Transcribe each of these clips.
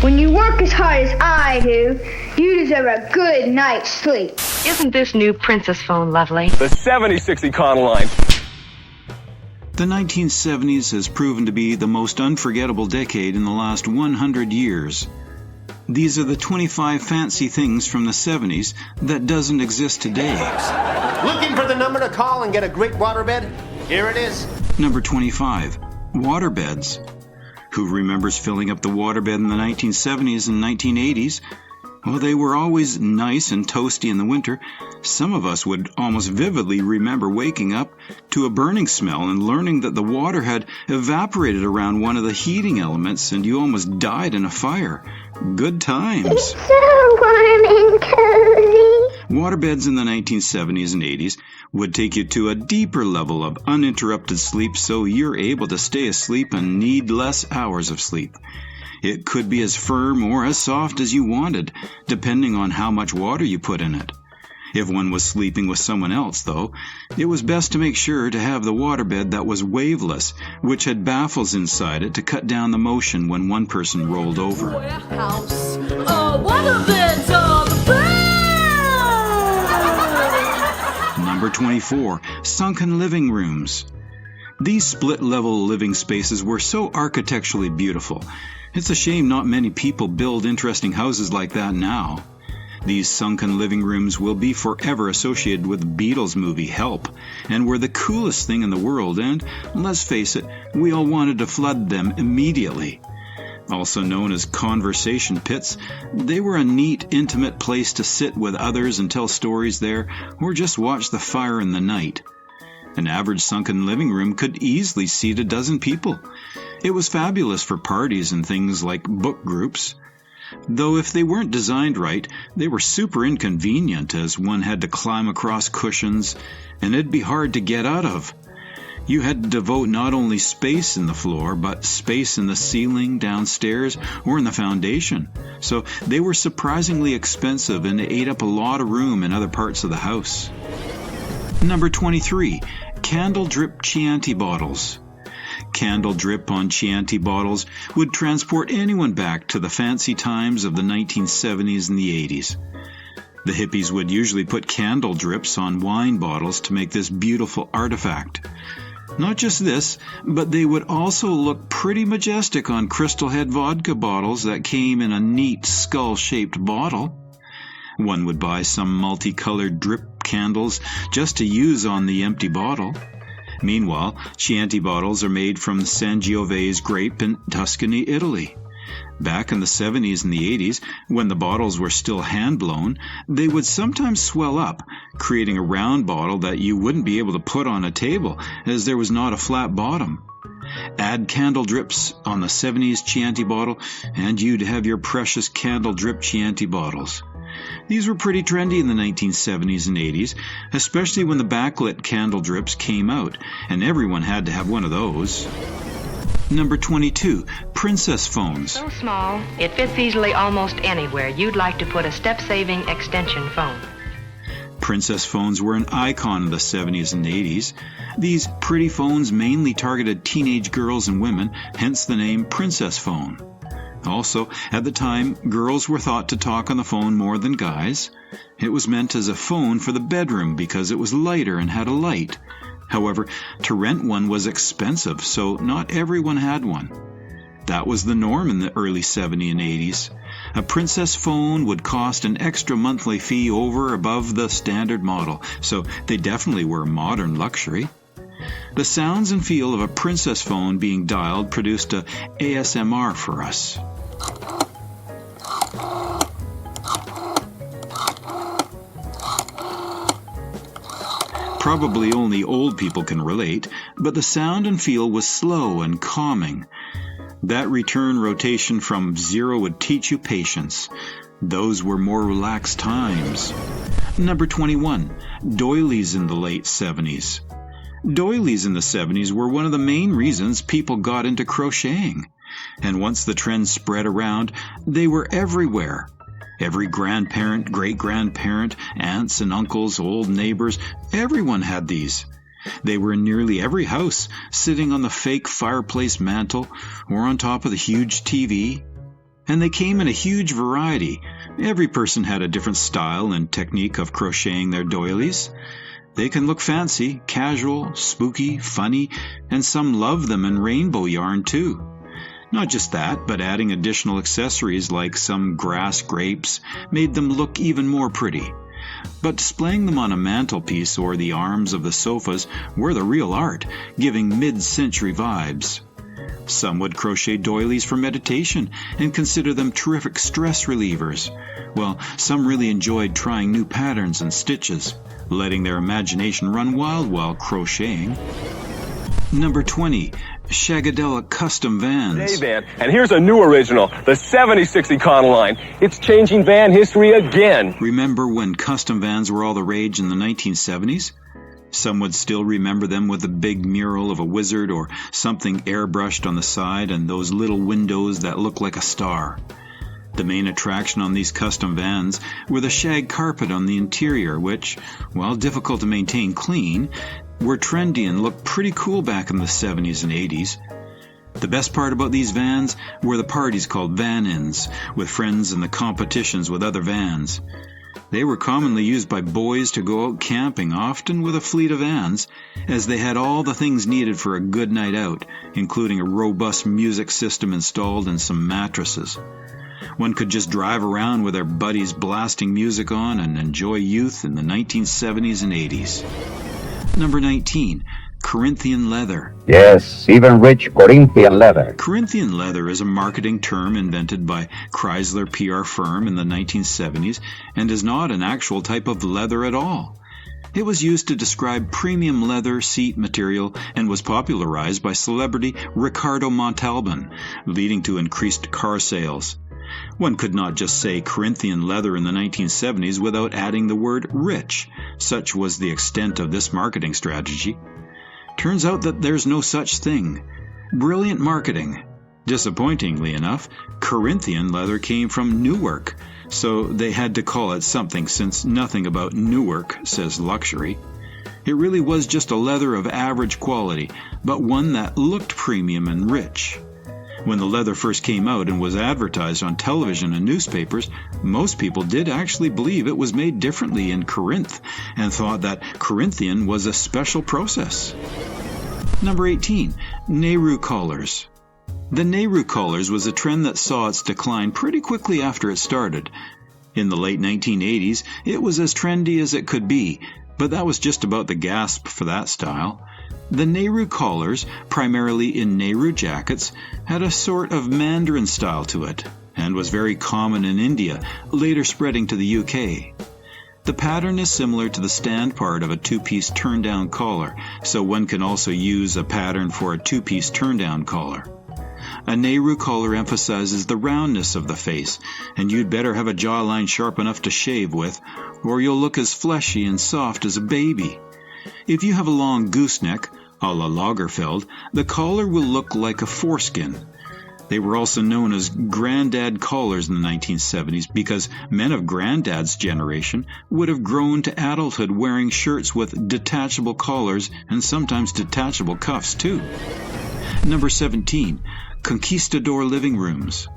When you work as hard as I do, you deserve a good night's sleep. Isn't this new Princess phone lovely? The 76 Econoline. The 1970s has proven to be the most unforgettable decade in the last 100 years. These are the 25 fancy things from the 70s that doesn't exist today. Looking for the number to call and get a great waterbed? Here it is. Number 25, waterbeds. Who remembers filling up the waterbed in the 1970s and 1980s? Well, they were always nice and toasty in the winter. Some of us would almost vividly remember waking up to a burning smell and learning that the water had evaporated around one of the heating elements and you almost died in a fire. Good times. It's so warm and cozy. Waterbeds in the 1970s and 80s would take you to a deeper level of uninterrupted sleep so you're able to stay asleep and need less hours of sleep. It could be as firm or as soft as you wanted, depending on how much water you put in it. If one was sleeping with someone else, though, it was best to make sure to have the waterbed that was waveless, which had baffles inside it to cut down the motion when one person rolled over. Warehouse. Waterbeds are the best! Number 24, sunken living rooms. These split-level living spaces were so architecturally beautiful. It's a shame not many people build interesting houses like that now. These sunken living rooms will be forever associated with the Beatles movie Help, and were the coolest thing in the world, and, let's face it, we all wanted to flood them immediately. Also known as conversation pits, they were a neat, intimate place to sit with others and tell stories there, or just watch the fire in the night. An average sunken living room could easily seat a dozen people. It was fabulous for parties and things like book groups. Though if they weren't designed right, they were super inconvenient as one had to climb across cushions, and it'd be hard to get out of. You had to devote not only space in the floor, but space in the ceiling, downstairs, or in the foundation. So they were surprisingly expensive and ate up a lot of room in other parts of the house. Number 23, candle drip Chianti bottles. Candle drip on Chianti bottles would transport anyone back to the fancy times of the 1970s and the 80s. The hippies would usually put candle drips on wine bottles to make this beautiful artifact. Not just this, but they would also look pretty majestic on Crystal Head vodka bottles that came in a neat skull-shaped bottle. One would buy some multicolored drip candles just to use on the empty bottle. Meanwhile, Chianti bottles are made from Sangiovese's grape in Tuscany, Italy. Back in the 70s and the 80s, when the bottles were still hand-blown, they would sometimes swell up, creating a round bottle that you wouldn't be able to put on a table, as there was not a flat bottom. Add candle drips on the 70s Chianti bottle, and you'd have your precious candle drip Chianti bottles. These were pretty trendy in the 1970s and 80s, especially when the backlit candle drips came out, and everyone had to have one of those. Number 22, princess phones. So small, it fits easily almost anywhere you'd like to put a step-saving extension phone. Princess phones were an icon of the 70s and 80s. These pretty phones mainly targeted teenage girls and women, hence the name princess phone. Also, at the time, girls were thought to talk on the phone more than guys. It was meant as a phone for the bedroom because it was lighter and had a light. However, to rent one was expensive, so not everyone had one. That was the norm in the early 70s and 80s. A princess phone would cost an extra monthly fee over above the standard model, so they definitely were a modern luxury. The sounds and feel of a princess phone being dialed produced a ASMR for us. Probably only old people can relate, but the sound and feel was slow and calming. That return rotation from zero would teach you patience. Those were more relaxed times. Number 21, doilies in the late 70s. Doilies in the 70s were one of the main reasons people got into crocheting. And once the trend spread around, they were everywhere. Every grandparent, great-grandparent, aunts and uncles, old neighbors, everyone had these. They were in nearly every house, sitting on the fake fireplace mantel or on top of the huge TV. And they came in a huge variety. Every person had a different style and technique of crocheting their doilies. They can look fancy, casual, spooky, funny, and some love them in rainbow yarn too. Not just that, but adding additional accessories like some grass grapes made them look even more pretty. But displaying them on a mantelpiece or the arms of the sofas were the real art, giving mid-century vibes. Some would crochet doilies for meditation and consider them terrific stress relievers. Well, some really enjoyed trying new patterns and stitches, letting their imagination run wild while crocheting. Number 20. Shagadelic Custom Vans. Hey, Van, and here's a new original, the 76 Econoline. It's changing van history again. Remember when custom vans were all the rage in the 1970s? Some would still remember them with a big mural of a wizard or something airbrushed on the side and those little windows that look like a star. The main attraction on these custom vans were the shag carpet on the interior, which, while difficult to maintain clean, were trendy and looked pretty cool back in the 70s and 80s. The best part about these vans were the parties called van-ins, with friends and the competitions with other vans. They were commonly used by boys to go out camping, often with a fleet of vans, as they had all the things needed for a good night out, including a robust music system installed and some mattresses. One could just drive around with their buddies blasting music on and enjoy youth in the 1970s and 80s. Number 19. Corinthian leather. Yes, even rich Corinthian leather. Corinthian leather is a marketing term invented by Chrysler PR firm in the 1970s and is not an actual type of leather at all. It was used to describe premium leather seat material and was popularized by celebrity Ricardo Montalban, leading to increased car sales. One could not just say Corinthian leather in the 1970s without adding the word rich. Such was the extent of this marketing strategy. Turns out that there's no such thing. Brilliant marketing. Disappointingly enough, Corinthian leather came from Newark, so they had to call it something since nothing about Newark says luxury. It really was just a leather of average quality, but one that looked premium and rich. When the leather first came out and was advertised on television and newspapers, most people did actually believe it was made differently in Corinth and thought that Corinthian was a special process. Number 18. Nehru collars. The Nehru collars was a trend that saw its decline pretty quickly after it started. In the late 1980s, it was as trendy as it could be, but that was just about the gasp for that style. The Nehru collars, primarily in Nehru jackets, had a sort of Mandarin style to it, and was very common in India, later spreading to the UK. The pattern is similar to the stand part of a two-piece turn-down collar, so one can also use a pattern for a two-piece turn-down collar. A Nehru collar emphasizes the roundness of the face, and you'd better have a jawline sharp enough to shave with, or you'll look as fleshy and soft as a baby. If you have a long gooseneck, a la Lagerfeld, the collar will look like a foreskin. They were also known as granddad collars in the 1970s because men of granddad's generation would have grown to adulthood wearing shirts with detachable collars and sometimes detachable cuffs too. Number 17. Conquistador living rooms.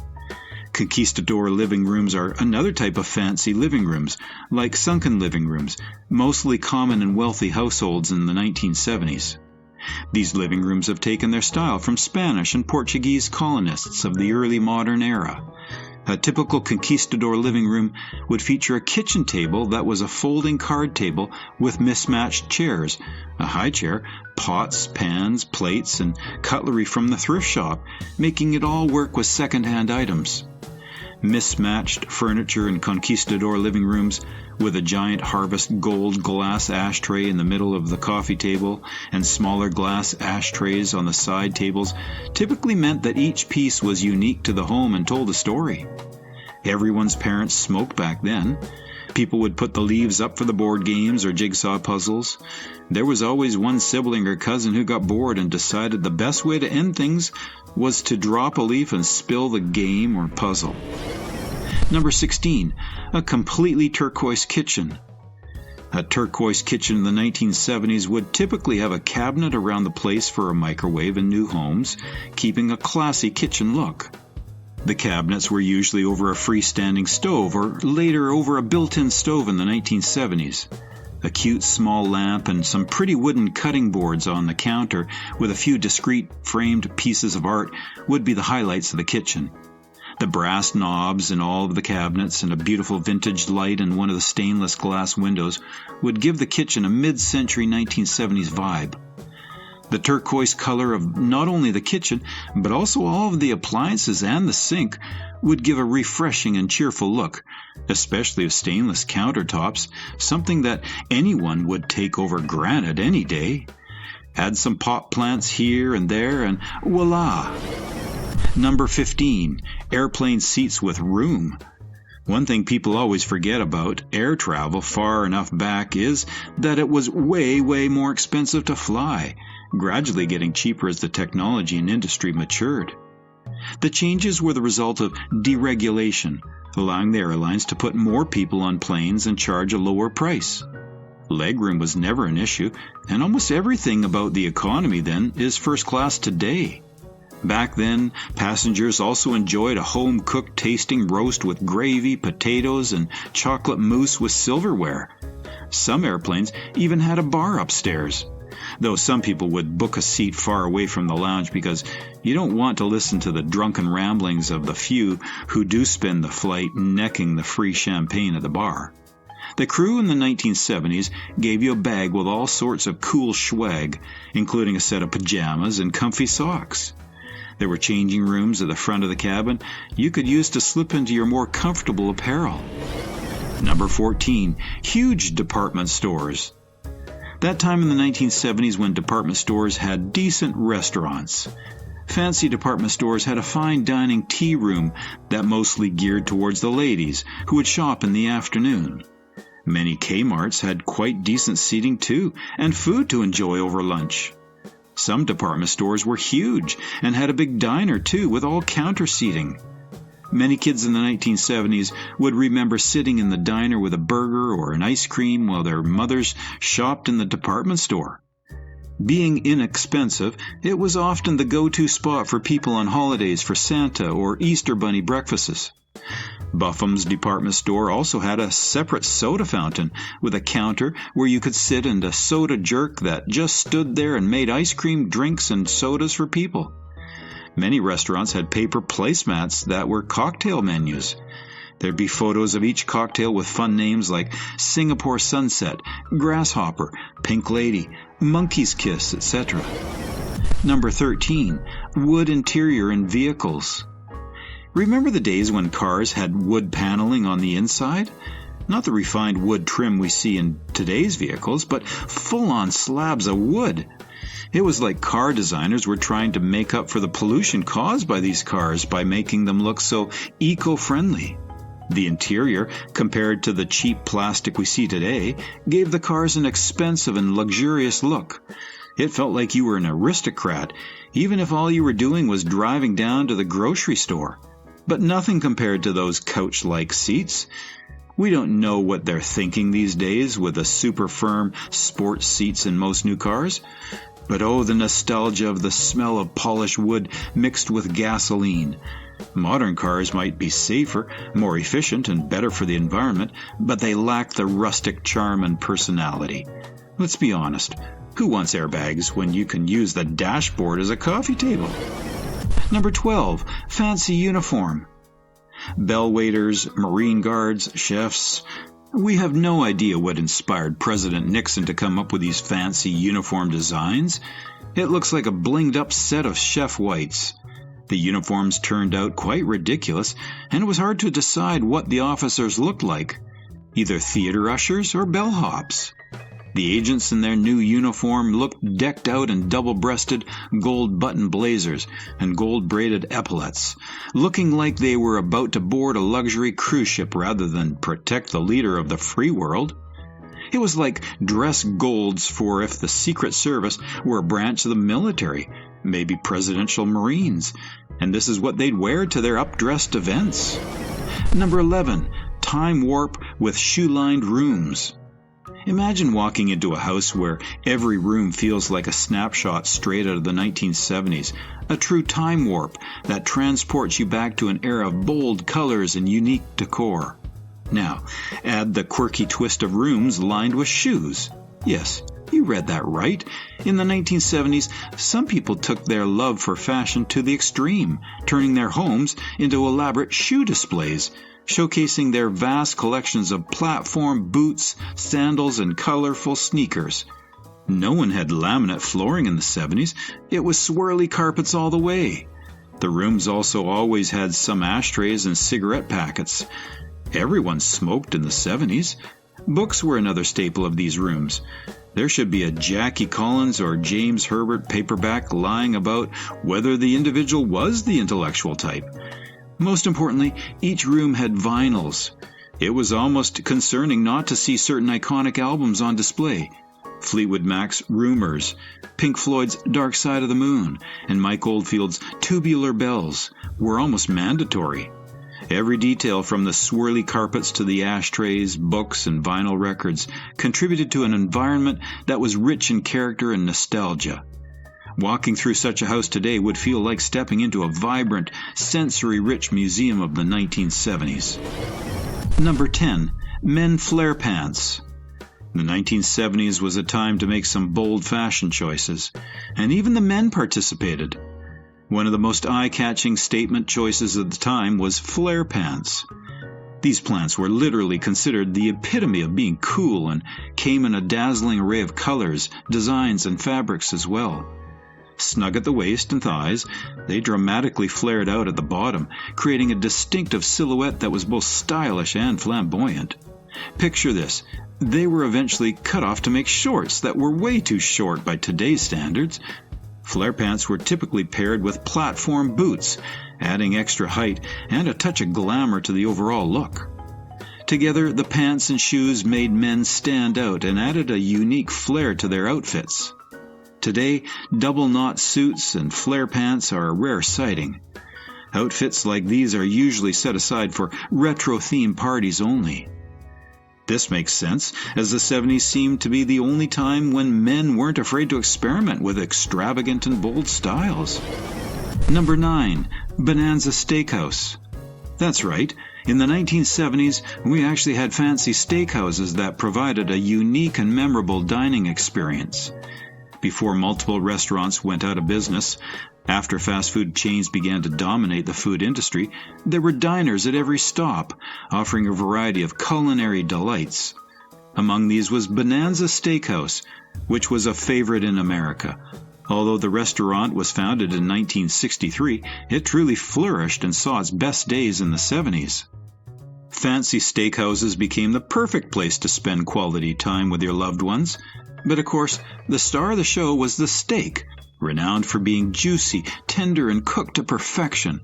Conquistador living rooms are another type of fancy living rooms, like sunken living rooms, mostly common in wealthy households in the 1970s. These living rooms have taken their style from Spanish and Portuguese colonists of the early modern era. A typical conquistador living room would feature a kitchen table that was a folding card table with mismatched chairs, a high chair, pots, pans, plates, and cutlery from the thrift shop, making it all work with second-hand items. Mismatched furniture in conquistador living rooms, with a giant Harvest Gold glass ashtray in the middle of the coffee table and smaller glass ashtrays on the side tables, typically meant that each piece was unique to the home and told a story. Everyone's parents smoked back then. People would put the leaves up for the board games or jigsaw puzzles. There was always one sibling or cousin who got bored and decided the best way to end things was to drop a leaf and spill the game or puzzle. Number 16. A completely turquoise kitchen. A turquoise kitchen in the 1970s would typically have a cabinet around the place for a microwave in new homes, keeping a classy kitchen look. The cabinets were usually over a freestanding stove, or later over a built-in stove in the 1970s. A cute small lamp and some pretty wooden cutting boards on the counter with a few discreet framed pieces of art would be the highlights of the kitchen. The brass knobs in all of the cabinets and a beautiful vintage light in one of the stainless glass windows would give the kitchen a mid-century 1970s vibe. The turquoise color of not only the kitchen, but also all of the appliances and the sink would give a refreshing and cheerful look, especially of stainless countertops, something that anyone would take over granted any day. Add some pot plants here and there, and voila! Number 15, airplane seats with room. One thing people always forget about air travel far enough back is that it was way, way more expensive to fly, gradually getting cheaper as the technology and industry matured. The changes were the result of deregulation, allowing the airlines to put more people on planes and charge a lower price. Legroom was never an issue, and almost everything about the economy then is first class today. Back then, passengers also enjoyed a home-cooked tasting roast with gravy, potatoes, and chocolate mousse with silverware. Some airplanes even had a bar upstairs, though some people would book a seat far away from the lounge because you don't want to listen to the drunken ramblings of the few who do spend the flight necking the free champagne at the bar. The crew in the 1970s gave you a bag with all sorts of cool swag, including a set of pajamas and comfy socks. There were changing rooms at the front of the cabin you could use to slip into your more comfortable apparel. Number 14, huge department stores. That time in the 1970s when department stores had decent restaurants. Fancy department stores had a fine dining tea room that mostly geared towards the ladies who would shop in the afternoon. Many Kmarts had quite decent seating too, and food to enjoy over lunch. Some department stores were huge and had a big diner too, with all counter seating. Many kids in the 1970s would remember sitting in the diner with a burger or an ice cream while their mothers shopped in the department store. Being inexpensive, it was often the go-to spot for people on holidays for Santa or Easter Bunny breakfasts. Bufham's department store also had a separate soda fountain with a counter where you could sit and a soda jerk that just stood there and made ice cream, drinks, and sodas for people. Many restaurants had paper placemats that were cocktail menus. There'd be photos of each cocktail with fun names like Singapore Sunset, Grasshopper, Pink Lady, Monkey's Kiss, etc. Number 13, wood interior in vehicles. Remember the days when cars had wood paneling on the inside? Not the refined wood trim we see in today's vehicles, but full-on slabs of wood. It was like car designers were trying to make up for the pollution caused by these cars by making them look so eco-friendly. The interior, compared to the cheap plastic we see today, gave the cars an expensive and luxurious look. It felt like you were an aristocrat, even if all you were doing was driving down to the grocery store. But nothing compared to those couch-like seats. We don't know what they're thinking these days with the super firm sports seats in most new cars. But oh, the nostalgia of the smell of polished wood mixed with gasoline. Modern cars might be safer, more efficient, and better for the environment, but they lack the rustic charm and personality. Let's be honest, who wants airbags when you can use the dashboard as a coffee table? Number 12, fancy uniform. Bellwaiters, Marine Guards, chefs. We have no idea what inspired President Nixon to come up with these fancy uniform designs. It looks like a blinged up set of chef whites. The uniforms turned out quite ridiculous, and it was hard to decide what the officers looked like, either theater ushers or bellhops. The agents in their new uniform looked decked out in double-breasted gold button blazers and gold-braided epaulets, looking like they were about to board a luxury cruise ship rather than protect the leader of the free world. It was like dress golds for if the Secret Service were a branch of the military, maybe presidential Marines, and this is what they'd wear to their up-dressed events. Number 11, time warp with shoe-lined rooms. Imagine walking into a house where every room feels like a snapshot straight out of the 1970s, a true time warp that transports you back to an era of bold colors and unique decor. Now, add the quirky twist of rooms lined with shoes. Yes, you read that right. In the 1970s, some people took their love for fashion to the extreme, turning their homes into elaborate shoe displays, showcasing their vast collections of platform boots, sandals, and colorful sneakers. No one had laminate flooring in the 70s. It was swirly carpets all the way. The rooms also always had some ashtrays and cigarette packets. Everyone smoked in the 70s. Books were another staple of these rooms. There should be a Jackie Collins or James Herbert paperback lying about whether the individual was the intellectual type. Most importantly, each room had vinyls. It was almost concerning not to see certain iconic albums on display. Fleetwood Mac's Rumours, Pink Floyd's Dark Side of the Moon, and Mike Oldfield's Tubular Bells were almost mandatory. Every detail from the swirly carpets to the ashtrays, books, and vinyl records contributed to an environment that was rich in character and nostalgia. Walking through such a house today would feel like stepping into a vibrant, sensory-rich museum of the 1970s. Number 10. Men flare pants. The 1970s was a time to make some bold fashion choices, and even the men participated. One of the most eye-catching statement choices of the time was flare pants. These pants were literally considered the epitome of being cool and came in a dazzling array of colors, designs, and fabrics as well. Snug at the waist and thighs, they dramatically flared out at the bottom, creating a distinctive silhouette that was both stylish and flamboyant. Picture this. They were eventually cut off to make shorts that were way too short by today's standards. Flare pants were typically paired with platform boots, adding extra height and a touch of glamour to the overall look. Together, the pants and shoes made men stand out and added a unique flair to their outfits. Today, double-knot suits and flare pants are a rare sighting. Outfits like these are usually set aside for retro-themed parties only. This makes sense, as the 70s seemed to be the only time when men weren't afraid to experiment with extravagant and bold styles. Number 9. Bonanza Steakhouse. That's right. In the 1970s, we actually had fancy steakhouses that provided a unique and memorable dining experience. Before multiple restaurants went out of business, after fast food chains began to dominate the food industry, there were diners at every stop, offering a variety of culinary delights. Among these was Bonanza Steakhouse, which was a favorite in America. Although the restaurant was founded in 1963, it truly flourished and saw its best days in the 70s. Fancy steakhouses became the perfect place to spend quality time with your loved ones. But of course, the star of the show was the steak, renowned for being juicy, tender, and cooked to perfection.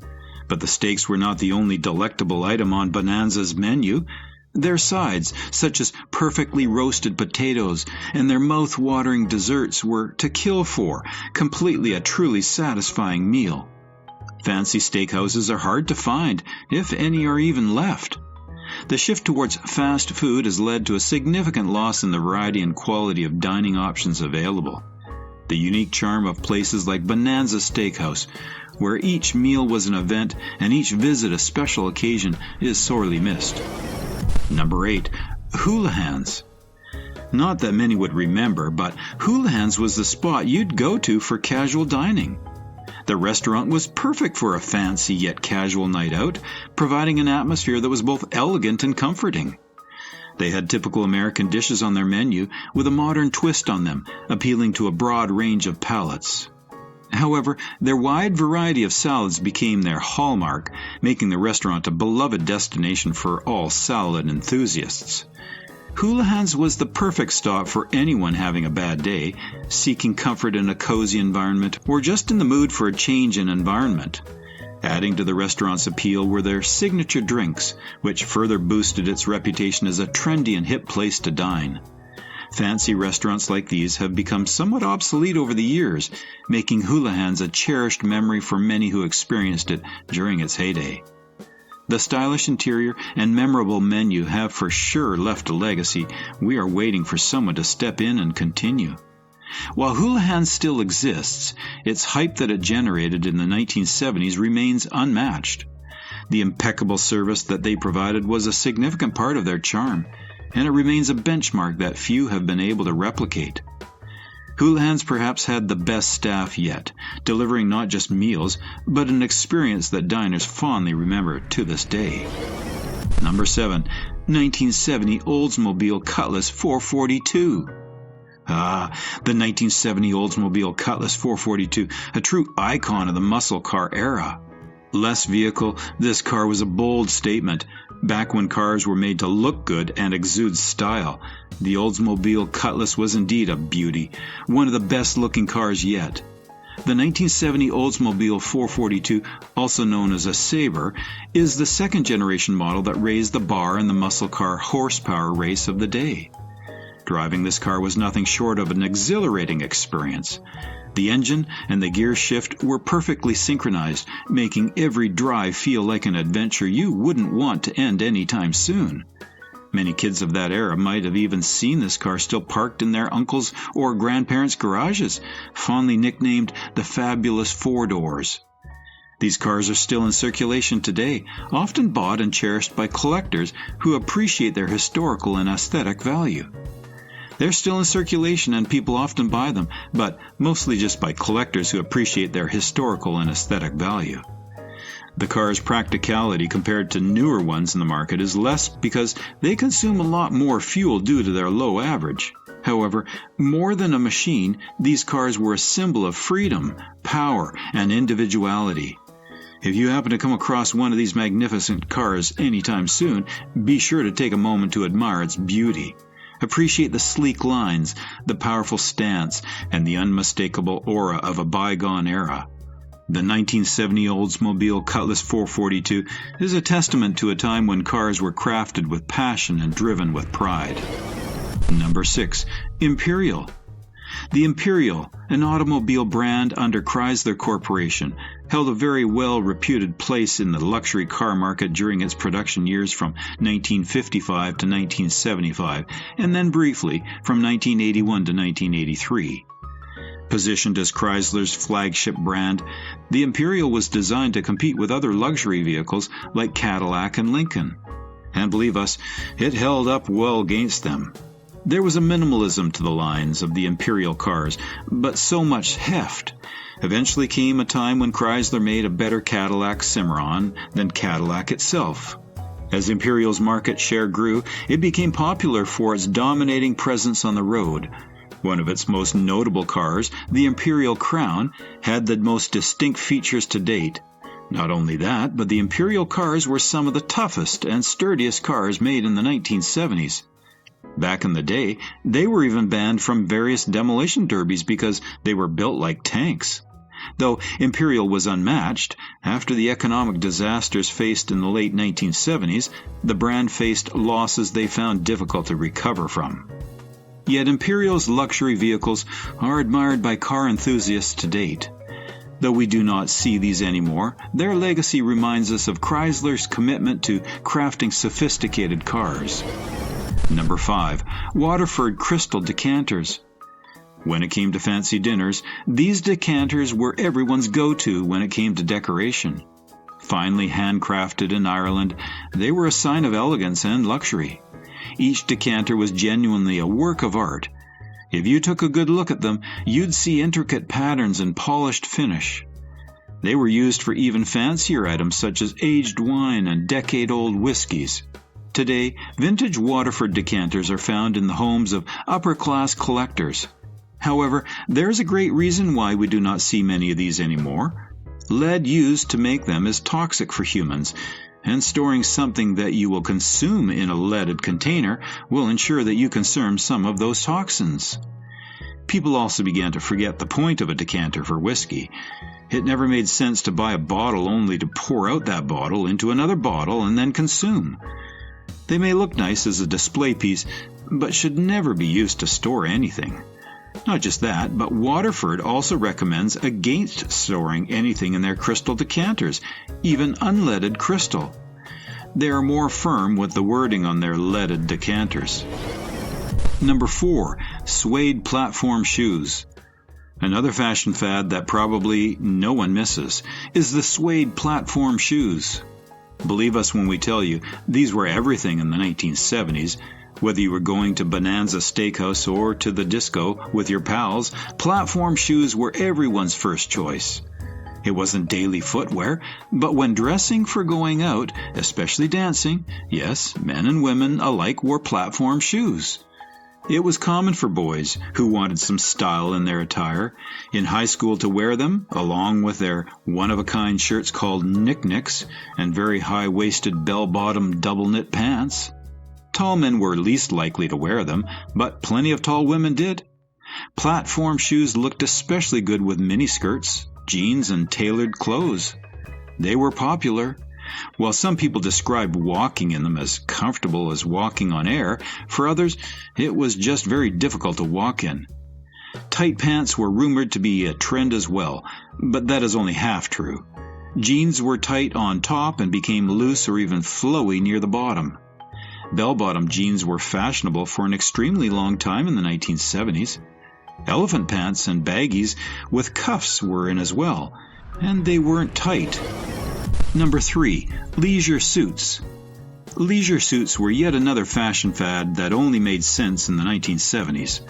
But the steaks were not the only delectable item on Bonanza's menu. Their sides, such as perfectly roasted potatoes, and their mouth-watering desserts were to kill for, completely a truly satisfying meal. Fancy steakhouses are hard to find, if any are even left. The shift towards fast food has led to a significant loss in the variety and quality of dining options available. The unique charm of places like Bonanza Steakhouse, where each meal was an event and each visit a special occasion, is sorely missed. Number 8. Houlihan's. Not that many would remember, but Houlihan's was the spot you'd go to for casual dining. The restaurant was perfect for a fancy yet casual night out, providing an atmosphere that was both elegant and comforting. They had typical American dishes on their menu with a modern twist on them, appealing to a broad range of palates. However, their wide variety of salads became their hallmark, making the restaurant a beloved destination for all salad enthusiasts. Houlihan's was the perfect stop for anyone having a bad day, seeking comfort in a cozy environment, or just in the mood for a change in environment. Adding to the restaurant's appeal were their signature drinks, which further boosted its reputation as a trendy and hip place to dine. Fancy restaurants like these have become somewhat obsolete over the years, making Houlihan's a cherished memory for many who experienced it during its heyday. The stylish interior and memorable menu have for sure left a legacy. We are waiting for someone to step in and continue. While Houlihan still exists, its hype that it generated in the 1970s remains unmatched. The impeccable service that they provided was a significant part of their charm, and it remains a benchmark that few have been able to replicate. Houlihan's perhaps had the best staff yet, delivering not just meals, but an experience that diners fondly remember to this day. Number 7. 1970 Oldsmobile Cutlass 442. The 1970 Oldsmobile Cutlass 442, a true icon of the muscle car era. Less vehicle, this car was a bold statement. Back when cars were made to look good and exude style, the Oldsmobile Cutlass was indeed a beauty, one of the best-looking cars yet. The 1970 Oldsmobile 442, also known as a Sabre, is the second-generation model that raised the bar in the muscle car horsepower race of the day. Driving this car was nothing short of an exhilarating experience. The engine and the gear shift were perfectly synchronized, making every drive feel like an adventure you wouldn't want to end anytime soon. Many kids of that era might have even seen this car still parked in their uncles' or grandparents' garages, fondly nicknamed the Fabulous Four Doors. These cars are still in circulation today, often bought and cherished by collectors who appreciate their historical and aesthetic value. They're still in circulation and people often buy them, but mostly just by collectors who appreciate their historical and aesthetic value. The car's practicality compared to newer ones in the market is less because they consume a lot more fuel due to their low average. However, more than a machine, these cars were a symbol of freedom, power, and individuality. If you happen to come across one of these magnificent cars anytime soon, be sure to take a moment to admire its beauty. Appreciate the sleek lines, the powerful stance, and the unmistakable aura of a bygone era. The 1970 Oldsmobile Cutlass 442 is a testament to a time when cars were crafted with passion and driven with pride. Number 6. Imperial. The Imperial, an automobile brand under Chrysler Corporation, held a very well-reputed place in the luxury car market during its production years from 1955 to 1975, and then briefly from 1981 to 1983. Positioned as Chrysler's flagship brand, the Imperial was designed to compete with other luxury vehicles like Cadillac and Lincoln. And believe us, it held up well against them. There was a minimalism to the lines of the Imperial cars, but so much heft. Eventually came a time when Chrysler made a better Cadillac Cimarron than Cadillac itself. As Imperial's market share grew, it became popular for its dominating presence on the road. One of its most notable cars, the Imperial Crown, had the most distinct features to date. Not only that, but the Imperial cars were some of the toughest and sturdiest cars made in the 1970s. Back in the day, they were even banned from various demolition derbies because they were built like tanks. Though Imperial was unmatched, after the economic disasters faced in the late 1970s, the brand faced losses they found difficult to recover from. Yet Imperial's luxury vehicles are admired by car enthusiasts to date. Though we do not see these anymore, their legacy reminds us of Chrysler's commitment to crafting sophisticated cars. Number 5. Waterford Crystal Decanters. When it came to fancy dinners, these decanters were everyone's go-to when it came to decoration. Finely handcrafted in Ireland, they were a sign of elegance and luxury. Each decanter was genuinely a work of art. If you took a good look at them, you'd see intricate patterns and polished finish. They were used for even fancier items such as aged wine and decade-old whiskies. Today, vintage Waterford decanters are found in the homes of upper-class collectors. However, there's a great reason why we do not see many of these anymore. Lead used to make them is toxic for humans, and storing something that you will consume in a leaded container will ensure that you consume some of those toxins. People also began to forget the point of a decanter for whiskey. It never made sense to buy a bottle only to pour out that bottle into another bottle and then consume. They may look nice as a display piece, but should never be used to store anything. Not just that, but Waterford also recommends against storing anything in their crystal decanters, even unleaded crystal. They are more firm with the wording on their leaded decanters. Number 4, suede platform shoes. Another fashion fad that probably no one misses is the suede platform shoes. Believe us when we tell you, these were everything in the 1970s. Whether you were going to Bonanza Steakhouse or to the disco with your pals, platform shoes were everyone's first choice. It wasn't daily footwear, but when dressing for going out, especially dancing, yes, men and women alike wore platform shoes. It was common for boys who wanted some style in their attire in high school to wear them, along with their one-of-a-kind shirts called knick-knicks and very high-waisted bell-bottom double-knit pants. Tall men were least likely to wear them, but plenty of tall women did. Platform shoes looked especially good with miniskirts, jeans, and tailored clothes. They were popular. While some people described walking in them as comfortable as walking on air, for others it was just very difficult to walk in. Tight pants were rumored to be a trend as well, but that is only half true. Jeans were tight on top and became loose or even flowy near the bottom. Bell-bottom jeans were fashionable for an extremely long time in the 1970s. Elephant pants and baggies with cuffs were in as well, and they weren't tight. Number 3, leisure suits. Leisure suits were yet another fashion fad that only made sense in the 1970s.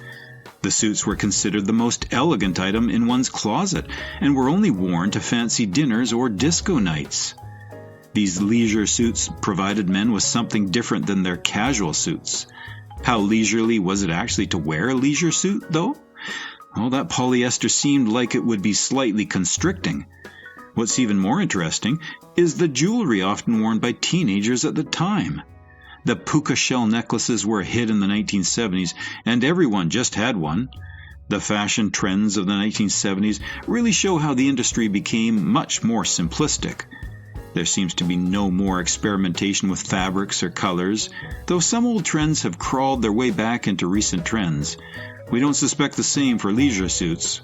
The suits were considered the most elegant item in one's closet and were only worn to fancy dinners or disco nights. These leisure suits provided men with something different than their casual suits. How leisurely was it actually to wear a leisure suit, though? Well, that polyester seemed like it would be slightly constricting. What's even more interesting is the jewelry often worn by teenagers at the time. The puka shell necklaces were a hit in the 1970s, and everyone just had one. The fashion trends of the 1970s really show how the industry became much more simplistic. There seems to be no more experimentation with fabrics or colors, though some old trends have crawled their way back into recent trends. We don't suspect the same for leisure suits.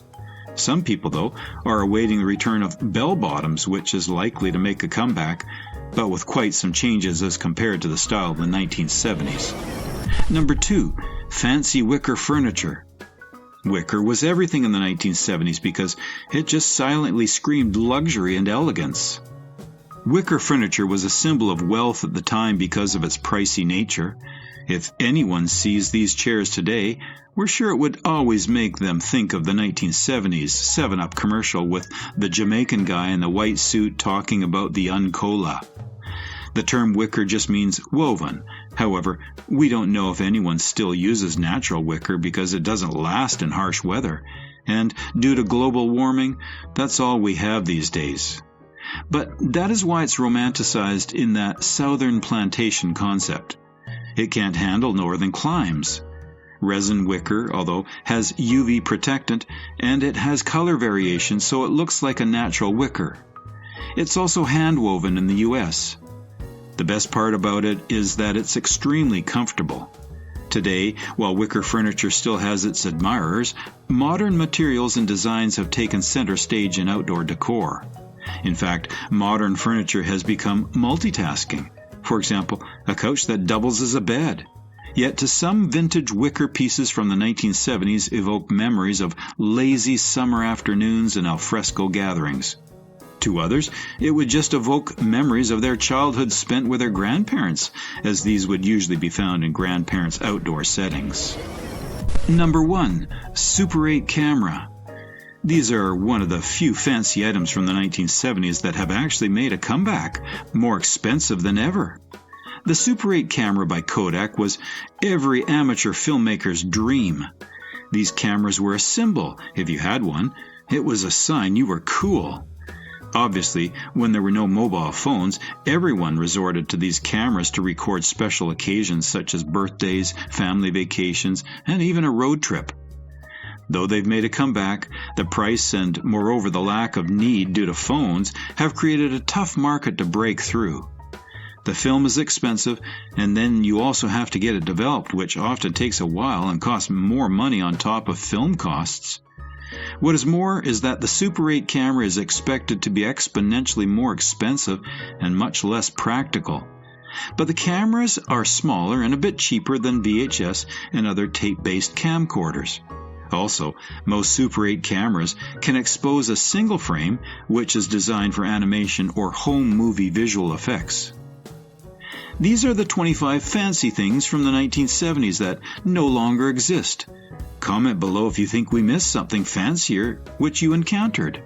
Some people, though, are awaiting the return of bell-bottoms, which is likely to make a comeback, but with quite some changes as compared to the style of the 1970s. Number 2, fancy wicker furniture. Wicker was everything in the 1970s because it just silently screamed luxury and elegance. Wicker furniture was a symbol of wealth at the time because of its pricey nature. If anyone sees these chairs today, we're sure it would always make them think of the 1970s 7-Up commercial with the Jamaican guy in the white suit talking about the Uncola. The term wicker just means woven. However, we don't know if anyone still uses natural wicker because it doesn't last in harsh weather. And due to global warming, that's all we have these days. But that is why it's romanticized in that southern plantation concept. It can't handle northern climes. Resin wicker, although, has UV protectant, and it has color variation so it looks like a natural wicker. It's also hand-woven in the U.S. The best part about it is that it's extremely comfortable. Today, while wicker furniture still has its admirers, modern materials and designs have taken center stage in outdoor decor. In fact, modern furniture has become multitasking. For example, a couch that doubles as a bed. Yet to some, vintage wicker pieces from the 1970s evoke memories of lazy summer afternoons and alfresco gatherings. To others, it would just evoke memories of their childhood spent with their grandparents, as these would usually be found in grandparents' outdoor settings. Number 1, Super 8 camera. These are one of the few fancy items from the 1970s that have actually made a comeback, more expensive than ever. The Super 8 camera by Kodak was every amateur filmmaker's dream. These cameras were a symbol. If you had one, it was a sign you were cool. Obviously, when there were no mobile phones, everyone resorted to these cameras to record special occasions such as birthdays, family vacations, and even a road trip. Though they've made a comeback, the price and, moreover, the lack of need due to phones have created a tough market to break through. The film is expensive, and then you also have to get it developed, which often takes a while and costs more money on top of film costs. What is more is that the Super 8 camera is expected to be exponentially more expensive and much less practical. But the cameras are smaller and a bit cheaper than VHS and other tape-based camcorders. Also, most Super 8 cameras can expose a single frame, which is designed for animation or home movie visual effects. These are the 25 fancy things from the 1970s that no longer exist. Comment below if you think we missed something fancier which you encountered.